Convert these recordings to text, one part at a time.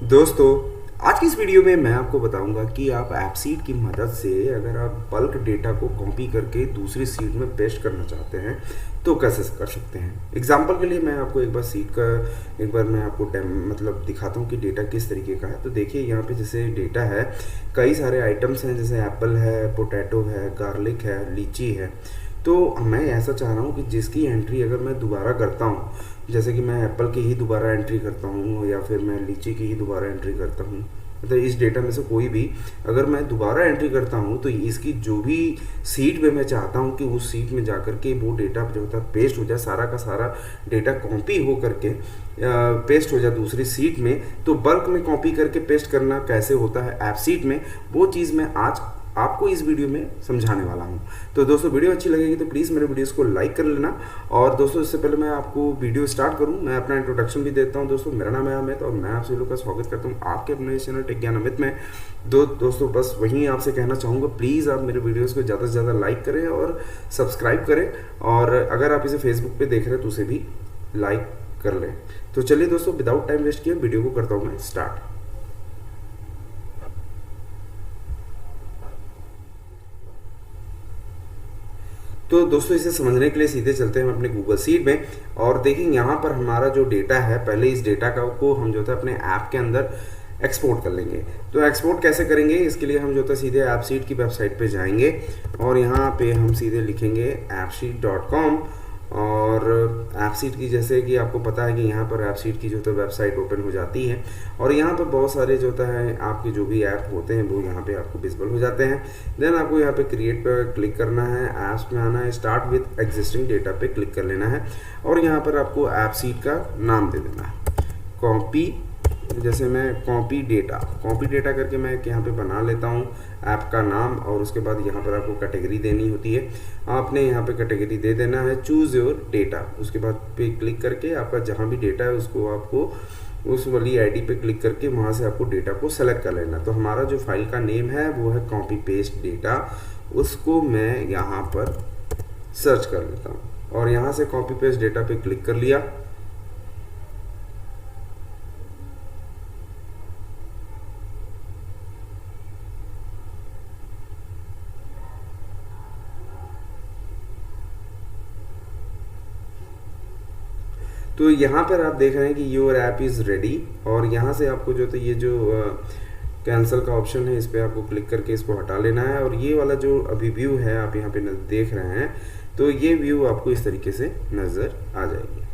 दोस्तों, आज की इस वीडियो में मैं आपको बताऊंगा कि आप एपसीड की मदद से अगर आप बल्क डेटा को कॉपी करके दूसरी सीट में पेस्ट करना चाहते हैं तो कैसे कर सकते हैं। एग्जांपल के लिए मैं आपको एक बार मैं आपको मतलब दिखाता हूं कि डेटा किस तरीके का है। तो देखिए यहाँ पे जैसे डेटा है, कई सारे आइटम्स हैं, जैसे एप्पल है, पोटैटो है, गार्लिक है, लीची है। तो मैं ऐसा चाह रहा हूँ कि जिसकी एंट्री अगर मैं दोबारा करता हूँ, जैसे कि मैं एप्पल की ही दोबारा एंट्री करता हूँ या फिर मैं लीची की ही दोबारा एंट्री करता हूँ, मतलब इस डेटा में से कोई भी अगर मैं दोबारा एंट्री करता हूँ तो इसकी जो भी सीट पे मैं चाहता हूँ कि उस सीट में जाकर के वो डेटा जो होता है पेस्ट हो जाए, सारा का सारा डेटा कॉपी हो करके पेस्ट हो जाए दूसरी सीट में। तो बल्क में कॉपी करके पेस्ट करना कैसे होता है एपसीड में, वो चीज़ मैं आज आपको इस वीडियो में समझाने वाला हूं। तो दोस्तों, वीडियो अच्छी लगेगी तो प्लीज़ मेरे वीडियोस को लाइक कर लेना। और दोस्तों, इससे पहले मैं आपको वीडियो स्टार्ट करूं, मैं अपना इंट्रोडक्शन भी देता हूं। दोस्तों, मेरा नाम है अमित और मैं आप सभी लोग का स्वागत करता हूं आपके अपने चैनल टेक ज्ञान अमित में। दोस्तों, बस वहीं आपसे कहना चाहूँगा, प्लीज़ आप मेरे वीडियोज़ को ज़्यादा से ज़्यादा लाइक करें और सब्सक्राइब करें, और अगर आप इसे फेसबुक पर देख रहे हैं तो उसे भी लाइक कर लें। तो चलिए दोस्तों, विदाउट टाइम वेस्ट किए वीडियो को करता हूँ मैं स्टार्ट। तो दोस्तों, इसे समझने के लिए सीधे चलते हैं हम अपने गूगल शीट में और देखेंगे यहाँ पर हमारा जो डेटा है। पहले इस डेटा को हम जो है अपने ऐप के अंदर एक्सपोर्ट कर लेंगे। तो एक्सपोर्ट कैसे करेंगे, इसके लिए हम जो है सीधे एपसीड की वेबसाइट पे जाएंगे और यहाँ पे हम सीधे लिखेंगे appseed.com। और एपसीड की, जैसे कि आपको पता है कि यहाँ पर एपसीड की जो है वेबसाइट ओपन हो जाती है और यहाँ पर बहुत सारे जो होता है आपके जो भी ऐप होते हैं वो यहाँ पे आपको विजिबल हो जाते हैं। देन आपको यहाँ पे क्रिएट पर क्लिक करना है, ऐप्स में आना है, स्टार्ट विद एग्जिस्टिंग डेटा पे क्लिक कर लेना है और यहाँ पर आपको एपसीड का नाम दे देना है। कॉपी, जैसे मैं कॉपी डेटा करके मैं यहाँ पे बना लेता हूँ ऐप का नाम। और उसके बाद यहाँ पर आपको कैटेगरी देनी होती है, आपने यहाँ पे कैटेगरी दे देना है चूज़ योर डेटा। उसके बाद पे क्लिक करके आपका जहाँ भी डेटा है उसको आपको उस वाली आईडी पे क्लिक करके वहाँ से आपको डेटा को सेलेक्ट कर लेना। तो हमारा जो फाइल का नेम है वो है कॉपी पेस्ट डेटा, उसको मैं यहाँ पर सर्च कर लेता हूँ और यहाँ से कॉपी पेस्ट डेटा पे क्लिक कर लिया। तो यहाँ पर आप देख रहे हैं कि योर ऐप इज़ रेडी और यहाँ से आपको जो तो ये जो कैंसिल का ऑप्शन है इस पर आपको क्लिक करके इसको हटा लेना है। और ये वाला जो अभी व्यू है आप यहाँ पे देख रहे हैं, तो ये व्यू आपको इस तरीके से नज़र आ जाएगी।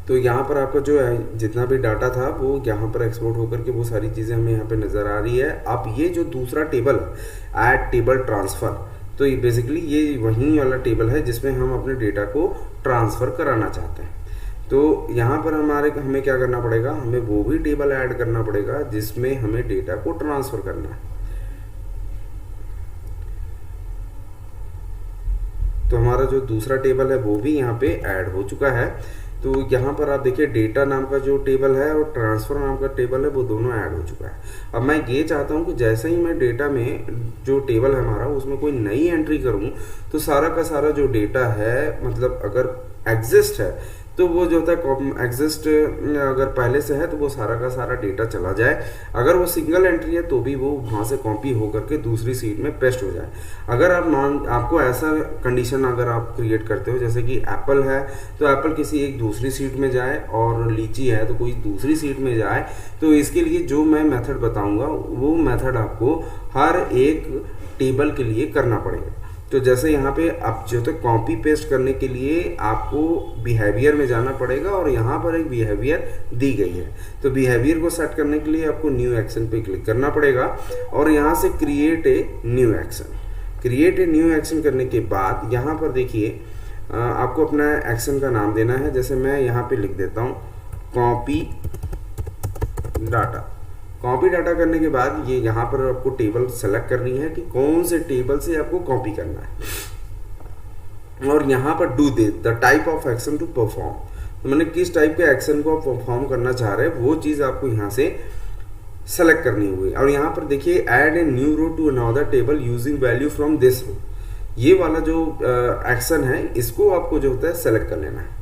तो यहाँ पर आपका जो है जितना भी डाटा था वो यहाँ पर एक्सपोर्ट होकर के वो सारी चीज़ें हमें यहाँ पे नज़र आ रही है। अब ये जो दूसरा टेबल है, ऐड टेबल ट्रांसफ़र, तो ये बेसिकली ये वही वाला टेबल है जिसमें हम अपने डेटा को ट्रांसफ़र कराना चाहते हैं। तो यहाँ पर हमें क्या करना पड़ेगा, हमें वो भी टेबल ऐड करना पड़ेगा जिसमें हमें डेटा को ट्रांसफ़र करना है। तो हमारा जो दूसरा टेबल है वो भी यहाँ पे ऐड हो चुका है। तो यहाँ पर आप देखिए डेटा नाम का जो टेबल है और ट्रांसफ़र नाम का टेबल है वो दोनों ऐड हो चुका है। अब मैं ये चाहता हूँ कि जैसे ही मैं डेटा में जो टेबल है हमारा उसमें कोई नई एंट्री करूँ तो सारा का सारा जो डेटा है, मतलब अगर एग्जिस्ट है तो वो जो होता है एग्जिस्ट अगर पहले से है तो वो सारा का सारा डेटा चला जाए। अगर वो सिंगल एंट्री है तो भी वो वहाँ से कॉपी हो करके दूसरी सीट में पेस्ट हो जाए। अगर आपको ऐसा कंडीशन अगर आप क्रिएट करते हो, जैसे कि एप्पल है तो एप्पल किसी एक दूसरी सीट में जाए और लीची है तो कोई दूसरी सीट में जाए, तो इसके लिए जो मैं मेथड बताऊँगा वो मेथड आपको हर एक टेबल के लिए करना पड़ेगा। तो जैसे यहाँ पे आप जो तो कॉपी पेस्ट करने के लिए आपको बिहेवियर में जाना पड़ेगा और यहाँ पर एक बिहेवियर दी गई है। तो बिहेवियर को सेट करने के लिए आपको न्यू एक्शन पे क्लिक करना पड़ेगा और यहाँ से create a new action. Create a new action करने के बाद यहाँ पर देखिए आपको अपना एक्शन का नाम देना है। जैसे मैं यहाँ पे लिख देता हूँ कॉपी डाटा। कॉपी डाटा करने के बाद ये यहाँ पर आपको टेबल सेलेक्ट करनी है कि कौन से टेबल से आपको कॉपी करना है और यहाँ पर do the type of action to perform, तो मैंने किस टाइप के एक्शन को आप परफॉर्म करना चाह रहे हैं वो चीज़ आपको यहाँ से सेलेक्ट करनी हुई। और यहाँ पर देखिए add a new row to another table using value from this row, ये वाला जो एक्शन है इसको आपको जो होता है सेलेक्ट कर लेना है।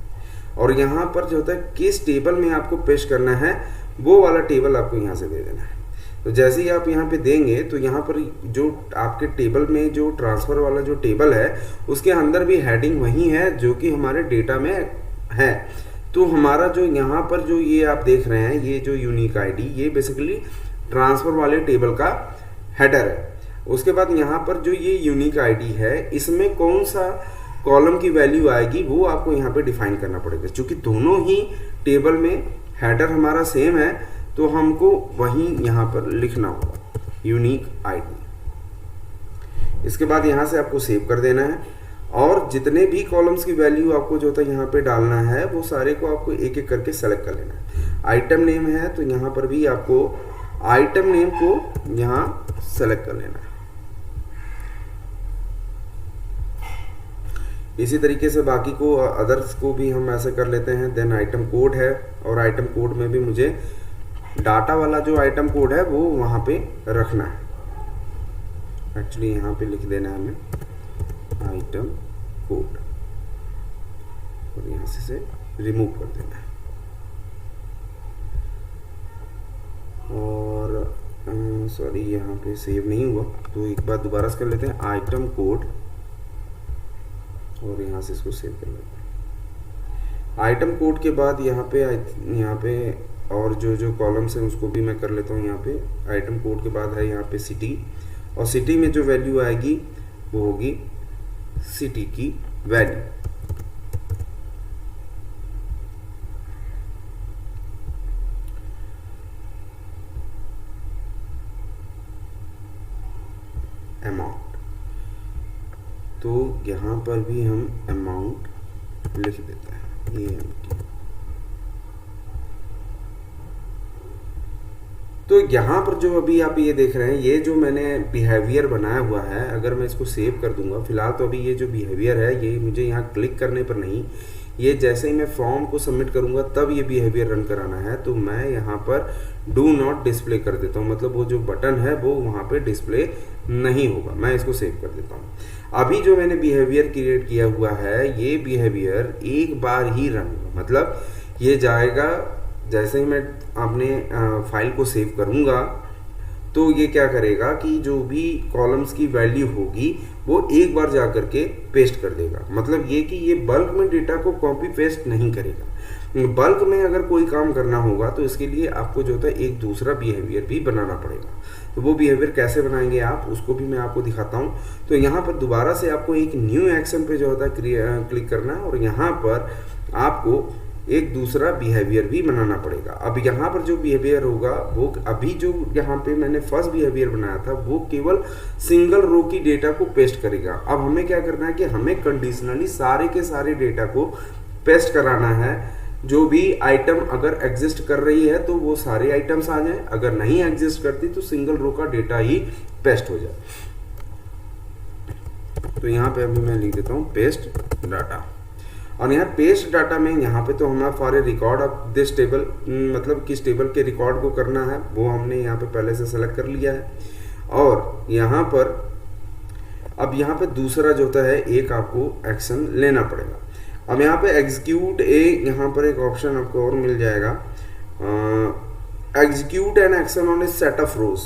और यहाँ पर जो होता है किस टेबल में आपको पेस्ट करना है वो वाला टेबल आपको यहाँ से दे देना है। तो जैसे ही आप यहाँ पे देंगे तो यहाँ पर जो आपके टेबल में जो ट्रांसफ़र वाला जो टेबल है उसके अंदर भी हेडिंग वही है जो कि हमारे डेटा में है। तो हमारा जो यहाँ पर जो ये आप देख रहे हैं ये जो यूनिक आईडी, ये बेसिकली ट्रांसफ़र वाले टेबल का हेडर है। उसके बाद यहाँ पर जो ये यूनिक आईडी है इसमें कौन सा कॉलम की वैल्यू आएगी वो आपको यहाँ पे डिफाइन करना पड़ेगा। क्योंकि दोनों ही टेबल में हेडर हमारा सेम है तो हमको वही यहाँ पर लिखना होगा यूनिक आईडी। इसके बाद यहाँ से आपको सेव कर देना है और जितने भी कॉलम्स की वैल्यू आपको जो होता है यहाँ पे डालना है वो सारे को आपको एक एक करके सेलेक्ट कर लेना है। आइटम नेम है तो यहाँ पर भी आपको आइटम नेम को यहाँ सेलेक्ट कर लेना है। इसी तरीके से बाकी को अदर्स को भी हम ऐसे कर लेते हैं। देन आइटम कोड है और आइटम कोड में भी मुझे डाटा वाला जो आइटम कोड है वो वहाँ पे रखना है। एक्चुअली यहाँ पे लिख देना है हमें आइटम कोड और यहाँ से रिमूव कर देना है। और सॉरी यहाँ पे सेव नहीं हुआ तो एक बार दोबारा से कर लेते हैं आइटम कोड और यहाँ से इसको सेव कर लेते हैं। आइटम कोड के बाद यहाँ पे और जो कॉलम्स हैं उसको भी मैं कर लेता हूँ। यहाँ पे आइटम कोड के बाद है यहाँ पे सिटी और सिटी में जो वैल्यू आएगी वो होगी सिटी की वैल्यू। अमाउंट, तो यहाँ पर भी हम अमाउंट लिख देते हैं AMT। तो यहाँ पर जो अभी आप ये देख रहे हैं ये जो मैंने बिहेवियर बनाया हुआ है, अगर मैं इसको सेव कर दूंगा, फिलहाल तो अभी ये जो बिहेवियर है ये मुझे यहाँ क्लिक करने पर नहीं, ये जैसे ही मैं फॉर्म को सबमिट करूंगा तब ये बिहेवियर रन कराना है। तो मैं यहाँ पर डू नॉट डिस्प्ले कर देता हूँ, मतलब वो जो बटन है वो वहाँ पे डिस्प्ले नहीं होगा। मैं इसको सेव कर देता हूँ। अभी जो मैंने बिहेवियर क्रिएट किया हुआ है ये बिहेवियर एक बार ही रन होगा, मतलब ये जाएगा जैसे ही मैं अपने फाइल को सेव करूँगा तो ये क्या करेगा कि जो भी कॉलम्स की वैल्यू होगी वो एक बार जा करके पेस्ट कर देगा। मतलब ये कि ये बल्क में डेटा को कॉपी पेस्ट नहीं करेगा। बल्क में अगर कोई काम करना होगा तो इसके लिए आपको जो होता है एक दूसरा बिहेवियर भी बनाना पड़ेगा। तो वो बिहेवियर कैसे बनाएंगे आप, उसको भी मैं आपको दिखाता हूँ। तो यहाँ पर दोबारा से आपको एक न्यू एक्शन पे जो होता है क्लिक करना है और यहाँ पर आपको एक दूसरा बिहेवियर भी बनाना पड़ेगा। अब यहाँ पर जो बिहेवियर होगा वो अभी जो यहाँ पे मैंने फर्स्ट बिहेवियर बनाया था वो केवल सिंगल रो की डेटा को पेस्ट करेगा। अब हमें क्या करना है कि हमें कंडीशनली सारे के सारे डेटा को पेस्ट कराना है। जो भी आइटम अगर एग्जिस्ट कर रही है तो वो सारे आइटम्स आ जाए, अगर नहीं एग्जिस्ट करती तो सिंगल रो का डेटा ही पेस्ट हो जाए। तो यहाँ पे अभी मैं लिख देता हूँ पेस्ट डाटा और यहाँ पेस्ट डाटा में यहाँ पे तो हमारा for a record of this table, मतलब किस टेबल के रिकॉर्ड को करना है वो हमने यहाँ पे पहले से सेलेक्ट कर लिया है। और यहाँ पर अब यहाँ पे दूसरा जो होता है एक आपको एक्शन लेना पड़ेगा। अब यहाँ पे एग्जीक्यूट यहाँ पर एक ऑप्शन आपको और मिल जाएगा, execute an action on A set of रोज।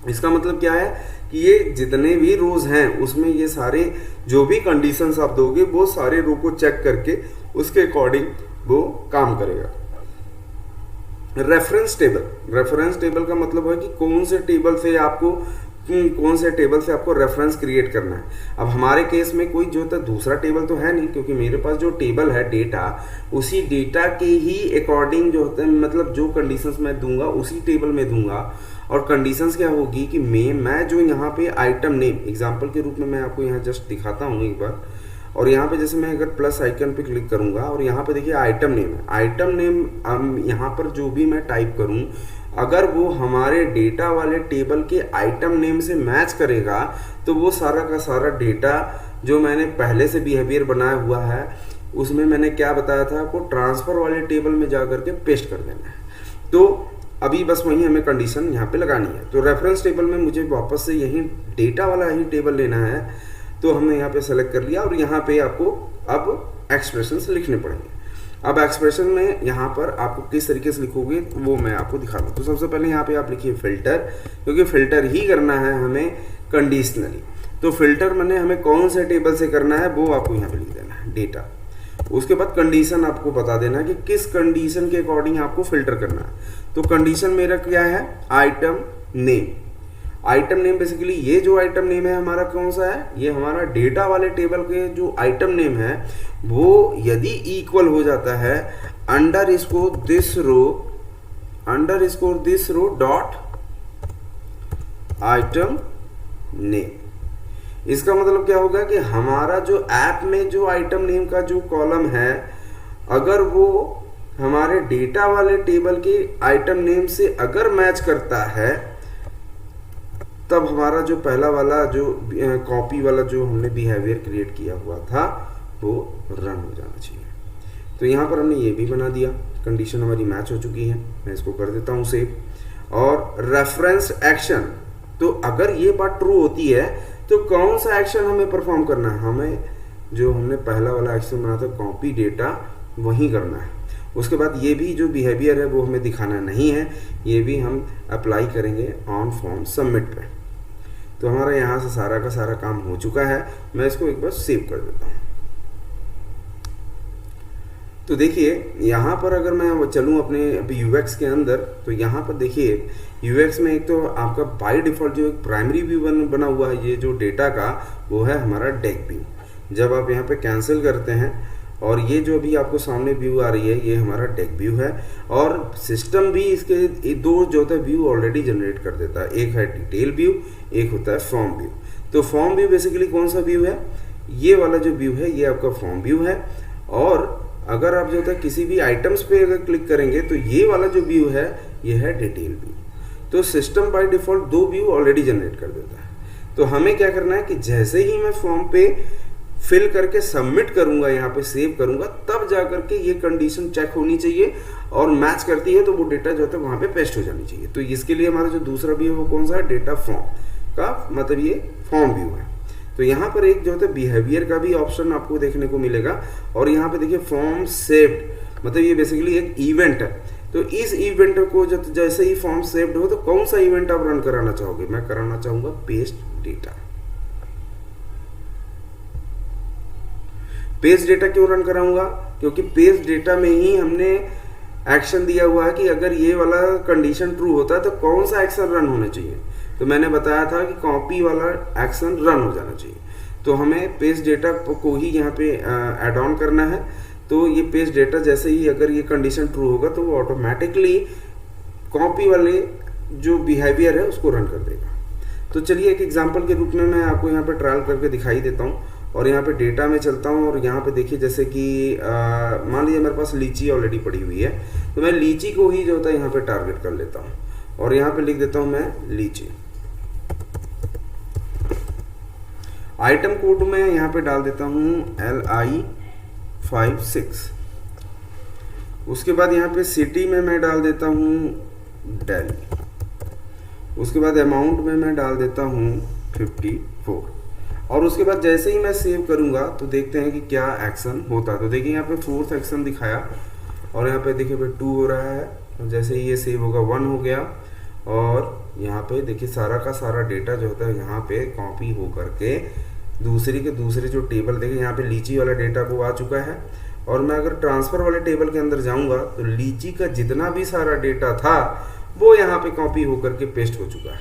इसका मतलब क्या है कि ये जितने भी रोज हैं उसमें ये सारे जो भी कंडीशंस आप दोगे वो सारे रो को चेक करके उसके अकॉर्डिंग वो काम करेगा। रेफरेंस टेबल का मतलब है कि कौन से टेबल से आपको रेफरेंस क्रिएट करना है। अब हमारे केस में कोई जो था दूसरा टेबल तो है नहीं, क्योंकि मेरे पास जो टेबल है डेटा, उसी डेटा के ही अकॉर्डिंग जो होता है, मतलब जो कंडीशंस मैं दूंगा उसी टेबल में दूंगा। और कंडीशंस क्या होगी कि मैं जो यहाँ पे आइटम नेम एग्जांपल के रूप में मैं आपको यहाँ जस्ट दिखाता हूँ एक बार। और यहाँ पे जैसे मैं अगर प्लस आइकन पे क्लिक करूँगा और यहाँ पे देखिए आइटम नेम है, आइटम नेम यहाँ पर जो भी मैं टाइप करूँ अगर वो हमारे डेटा वाले टेबल के आइटम नेम से मैच करेगा तो वो सारा का सारा डेटा जो मैंने पहले से बिहेवियर बनाया हुआ है उसमें मैंने क्या बताया था आपको, ट्रांसफर वाले टेबल में जा करके पेस्ट कर देना है। तो अभी बस वही हमें कंडीशन यहाँ पे लगानी है। तो रेफरेंस टेबल में मुझे वापस से यही डेटा वाला ही टेबल लेना है, तो हमने यहाँ पे सेलेक्ट कर लिया और यहाँ पे आपको अब एक्सप्रेशंस लिखने पड़ेंगे। अब एक्सप्रेशन में यहाँ पर आपको किस तरीके से लिखोगे वो मैं आपको दिखा दूँ। तो सबसे पहले यहाँ पे आप लिखिए फिल्टर, क्योंकि फिल्टर ही करना है हमें कंडीशनली। तो फिल्टर मैंने हमें कौन से टेबल से करना है वो आपको यहाँ पे लिख देना है, डेटा। उसके बाद कंडीशन आपको बता देना है कि किस कंडीशन के अकॉर्डिंग आपको फिल्टर करना है। तो कंडीशन मेरा क्या है, item name. Item name basically ये जो आइटम नेम है हमारा कौन सा है, ये हमारा डेटा वाले टेबल के जो आइटम नेम है वो यदि इक्वल हो जाता है underscore this row dot item name. इसका मतलब क्या होगा कि हमारा जो ऐप में जो आइटम नेम का जो कॉलम है, अगर वो हमारे डेटा वाले टेबल के आइटम नेम से अगर मैच करता है, तब हमारा जो पहला वाला जो कॉपी वाला जो हमने बिहेवियर क्रिएट किया हुआ था वो रन हो जाना चाहिए। तो यहाँ पर हमने ये भी बना दिया, कंडीशन हमारी मैच हो चुकी है। मैं इसको कर देता हूँ सेव। और रेफरेंस एक्शन, तो अगर ये बात ट्रू होती है तो कौन सा एक्शन हमें परफॉर्म करना है, हमें जो हमने पहला वाला एक्शन बना था कॉपी डेटा वही करना है। उसके बाद ये भी जो बिहेवियर है वो हमें दिखाना नहीं है, ये भी हम अप्लाई करेंगे ऑन फॉर्म सबमिट पे। तो हमारा यहाँ से सारा का सारा काम हो चुका है। मैं इसको एक बार सेव कर देता हूँ। तो देखिए यहाँ पर अगर मैं चलूँ अपने यूएक्स के अंदर, तो यहाँ पर देखिए यूएक्स में एक तो आपका बाय डिफ़ॉल्ट जो एक प्राइमरी व्यू बना हुआ है ये जो डेटा का, वो है हमारा डेक व्यू। जब आप यहाँ पे कैंसिल करते हैं और ये जो अभी आपको सामने व्यू आ रही है ये हमारा डेक व्यू है। और सिस्टम भी इसके दो जो होता है व्यू ऑलरेडी जनरेट कर देता है, एक है डिटेल व्यू, एक होता है फॉर्म व्यू। तो फॉर्म व्यू बेसिकली कौन सा व्यू है, ये वाला जो व्यू है ये आपका फॉर्म व्यू है। और अगर आप जो होता है किसी भी आइटम्स पे अगर क्लिक करेंगे तो ये वाला जो व्यू है ये है डिटेल व्यू। तो सिस्टम बाय डिफ़ॉल्ट दो व्यू ऑलरेडी जनरेट कर देता है। तो हमें क्या करना है कि जैसे ही मैं फॉर्म पे फिल करके सबमिट करूंगा, यहाँ पे सेव करूंगा, तब जा करके ये कंडीशन चेक होनी चाहिए और मैच करती है तो वो डेटा जो होता है वहाँ पे पेस्ट हो जानी चाहिए। तो इसके लिए हमारा जो दूसरा व्यू है वो कौन सा है, डेटा फॉर्म का, मतलब ये फॉर्म व्यू है। तो यहाँ पर एक जो होता है बिहेवियर का भी ऑप्शन आपको देखने को मिलेगा। और यहाँ पे देखिए फॉर्म सेव्ड, मतलब ये बेसिकली एक इवेंट है। तो इस इवेंट को जैसे ही फॉर्म सेव्ड हो तो कौन सा इवेंट आप रन कराना चाहोगे, मैं कराना चाहूंगा पेस्ट डेटा। पेस्ट डेटा क्यों रन कराऊंगा, क्योंकि पेस्ट डेटा में ही हमने एक्शन दिया हुआ है कि अगर ये वाला कंडीशन ट्रू होता है तो कौन सा एक्शन रन होना चाहिए। तो मैंने बताया था कि कॉपी वाला एक्शन रन हो जाना चाहिए। तो हमें पेस्ट डेटा को ही यहाँ पे ऐड ऑन करना है। तो ये पेस्ट डेटा जैसे ही अगर ये कंडीशन ट्रू होगा तो वो ऑटोमेटिकली कॉपी वाले जो बिहेवियर है उसको रन कर देगा। तो चलिए एक एग्जांपल के रूप में मैं आपको यहाँ पे ट्रायल करके दिखाई देता हूँ। और यहाँ पे डेटा में चलता हूँ और यहाँ पे देखिए जैसे कि मान लीजिए मेरे पास लीची ऑलरेडी पड़ी हुई है, तो मैं लीची को ही जो होता है यहाँ पे टारगेट कर लेता हूँ और यहाँ पे लिख देता हूँ मैं लीची। आइटम कोड में यहाँ पे डाल देता हूँ LI56। उसके बाद यहाँ पे सिटी में मैं डाल देता हूँ दिल्ली। उसके बाद अमाउंट में मैं डाल देता हूँ 54। और उसके बाद जैसे ही मैं सेव करूँगा तो देखते हैं कि क्या एक्शन होता है। तो देखिए यहाँ पे 4th एक्शन दिखाया और यहाँ पे देखिए 2 हो रहा है। और जैसे ही ये सेव होगा 1 हो गया। और यहाँ पे देखिए सारा का सारा डेटा जो होता है यहाँ पे कॉपी हो करके दूसरे के दूसरे जो टेबल, देखिए यहाँ पे लीची वाला डेटा वो आ चुका है। और मैं अगर ट्रांसफ़र वाले टेबल के अंदर जाऊँगा तो लीची का जितना भी सारा डेटा था वो यहाँ पे कॉपी होकर के पेस्ट हो चुका है।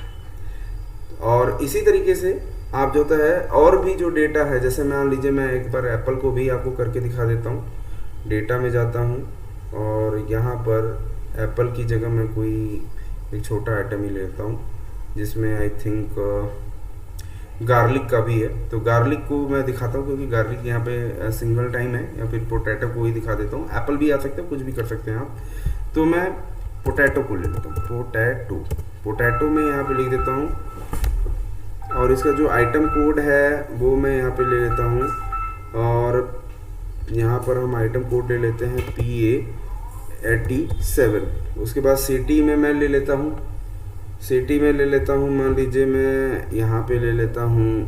और इसी तरीके से आप जो होता है और भी जो डेटा है, जैसे मान लीजिए मैं एक बार एप्पल को भी आपको करके दिखा देता हूँ। डेटा में जाता हूँ और यहाँ पर एप्पल की जगह मैं कोई एक छोटा आइटम ही लेता हूँ जिसमें आई थिंक गार्लिक का भी है। तो गार्लिक को मैं दिखाता हूँ क्योंकि गार्लिक यहाँ पे सिंगल टाइम है, या फिर पोटैटो को ही दिखा देता हूँ। एप्पल भी आ सकता है, कुछ भी कर सकते हैं आप। तो मैं पोटैटो को ले लेता हूँ, पोटैटो में यहाँ पे लिख देता हूँ और इसका जो आइटम कोड है वो मैं यहाँ पे ले लेता हूँ। और यहाँ पर हम आइटम कोड ले लेते हैं PA87। उसके बाद सिटी में मैं ले लेता हूँ, मान लीजिए मैं यहाँ पे ले लेता हूँ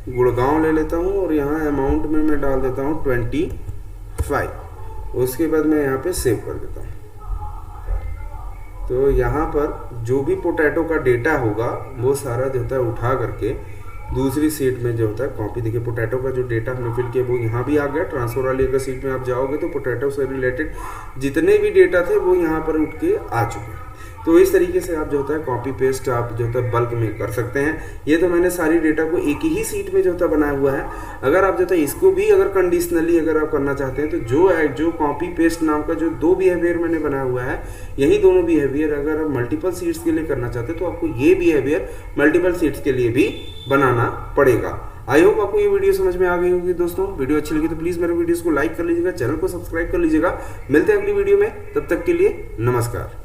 गुड़गांव ले लेता हूँ और यहाँ अमाउंट में मैं डाल देता हूँ 25। उसके बाद मैं यहाँ पे सेव कर देता हूँ। तो यहाँ पर जो भी पोटैटो का डेटा होगा वो सारा जो होता है उठा करके दूसरी सीट में जो होता है कॉपी, देखिए पोटैटो का जो डेटा हमने फिल किया वो यहाँ भी आ गया। ट्रांसफर वाली अगर सीट में आप जाओगे तो पोटैटो से रिलेटेड जितने भी डेटा थे वो यहाँ पर उठ के आ चुके हैं। तो इस तरीके से आप जो होता है कॉपी पेस्ट आप जो होता है बल्क में कर सकते हैं। ये तो मैंने सारी डेटा को एक ही सीट में जो होता है बनाया हुआ है। अगर आप जो होता है इसको भी अगर कंडीशनली अगर आप करना चाहते हैं तो जो कॉपी पेस्ट नाम का जो 2 बिहेवियर मैंने बनाया हुआ है, यही दोनों बिहेवियर अगर आप मल्टीपल सीट्स के लिए करना चाहते हैं तो आपको ये बिहेवियर मल्टीपल सीट्स के लिए भी बनाना पड़ेगा। आई होप आपको ये वीडियो समझ में आ गई होगी दोस्तों। वीडियो अच्छी लगी तो प्लीज़ मेरे वीडियोस को लाइक कर लीजिएगा, चैनल को सब्सक्राइब कर लीजिएगा। मिलते हैं अगली वीडियो में, तब तक के लिए नमस्कार।